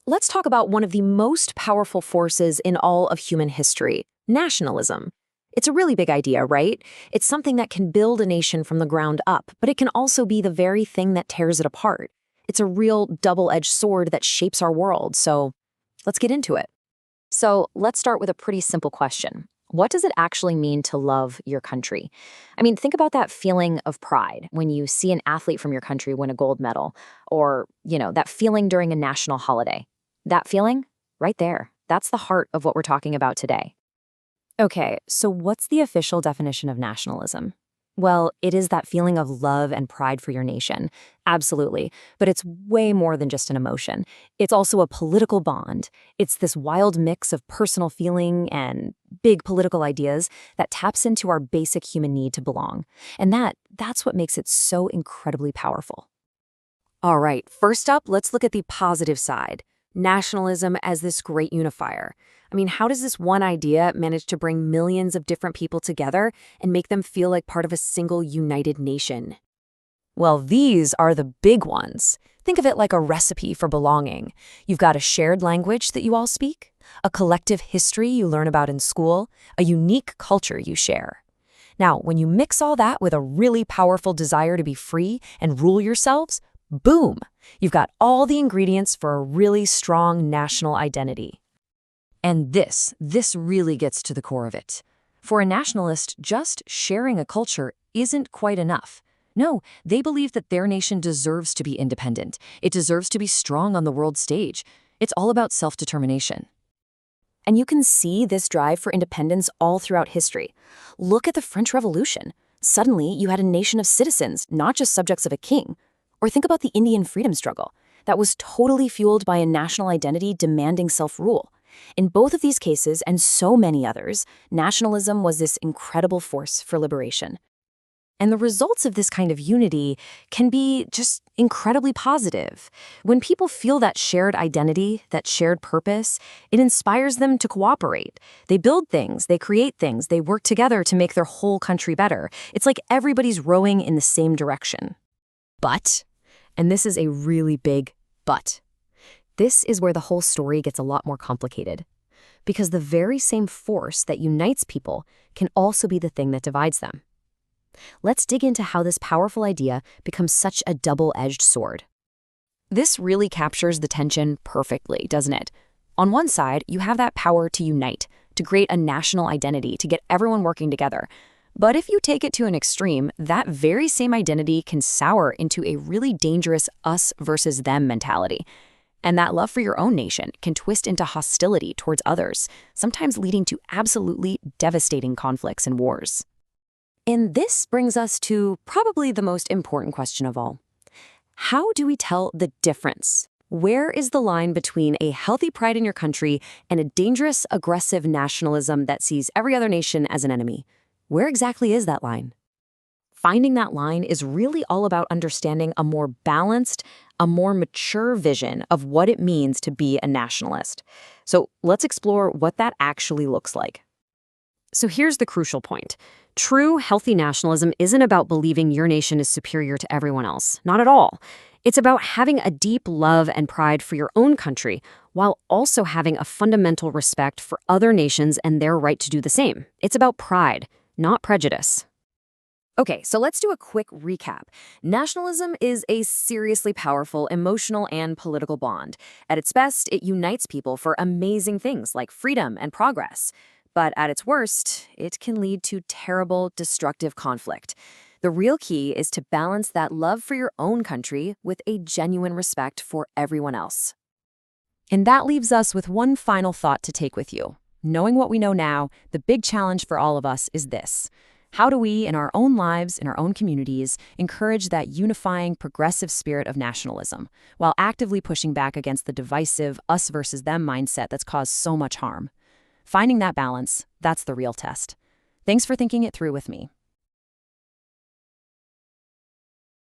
Let's talk about one of the most powerful forces in all of human history, nationalism. It's a really big idea, right? It's something that can build a nation from the ground up, but it can also be the very thing that tears it apart. It's a real double-edged sword that shapes our world, so let's get into it. So let's start with a pretty simple question. What does it actually mean to love your country? I mean, think about that feeling of pride when you see an athlete from your country win a gold medal, or, that feeling during a national holiday. That feeling, right there, that's the heart of what we're talking about today. Okay, so what's the official definition of nationalism? Well, it is that feeling of love and pride for your nation. Absolutely. But it's way more than just an emotion. It's also a political bond. It's this wild mix of personal feeling and big political ideas that taps into our basic human need to belong. And that's what makes it so incredibly powerful. All right, first up, let's look at the positive side. Nationalism as this great unifier. I mean, how does this one idea manage to bring millions of different people together and make them feel like part of a single united nation? Well, these are the big ones. Think of it like a recipe for belonging. You've got a shared language that you all speak, a collective history you learn about in school, a unique culture you share. Now, when you mix all that with a really powerful desire to be free and rule yourselves, boom! You've got all the ingredients for a really strong national identity. And this really gets to the core of it. For a nationalist, just sharing a culture isn't quite enough. No, they believe that their nation deserves to be independent. It deserves to be strong on the world stage. It's all about self-determination. And you can see this drive for independence all throughout history. Look at the French Revolution. Suddenly, you had a nation of citizens, not just subjects of a king. Or think about the Indian freedom struggle. That was totally fueled by a national identity demanding self-rule. In both of these cases, and so many others, nationalism was this incredible force for liberation. And the results of this kind of unity can be just incredibly positive. When people feel that shared identity, that shared purpose, it inspires them to cooperate. They build things, they create things, they work together to make their whole country better. It's like everybody's rowing in the same direction. But, and this is a really big but, this is where the whole story gets a lot more complicated. Because the very same force that unites people can also be the thing that divides them. Let's dig into how this powerful idea becomes such a double-edged sword. This really captures the tension perfectly, doesn't it? On one side, you have that power to unite, to create a national identity, to get everyone working together. But if you take it to an extreme, that very same identity can sour into a really dangerous us versus them mentality. And that love for your own nation can twist into hostility towards others, sometimes leading to absolutely devastating conflicts and wars. And this brings us to probably the most important question of all. How do we tell the difference? Where is the line between a healthy pride in your country and a dangerous, aggressive nationalism that sees every other nation as an enemy? Where exactly is that line? Finding that line is really all about understanding a more balanced, a more mature vision of what it means to be a nationalist. So let's explore what that actually looks like. So here's the crucial point. True, healthy nationalism isn't about believing your nation is superior to everyone else. Not at all. It's about having a deep love and pride for your own country, while also having a fundamental respect for other nations and their right to do the same. It's about pride, not prejudice. Okay, so let's do a quick recap. Nationalism is a seriously powerful emotional and political bond. At its best, it unites people for amazing things like freedom and progress. But at its worst, it can lead to terrible, destructive conflict. The real key is to balance that love for your own country with a genuine respect for everyone else. And that leaves us with one final thought to take with you. Knowing what we know now, the big challenge for all of us is this. How do we, in our own lives, in our own communities, encourage that unifying, progressive spirit of nationalism, while actively pushing back against the divisive us versus them mindset that's caused so much harm? Finding that balance, that's the real test. Thanks for thinking it through with me.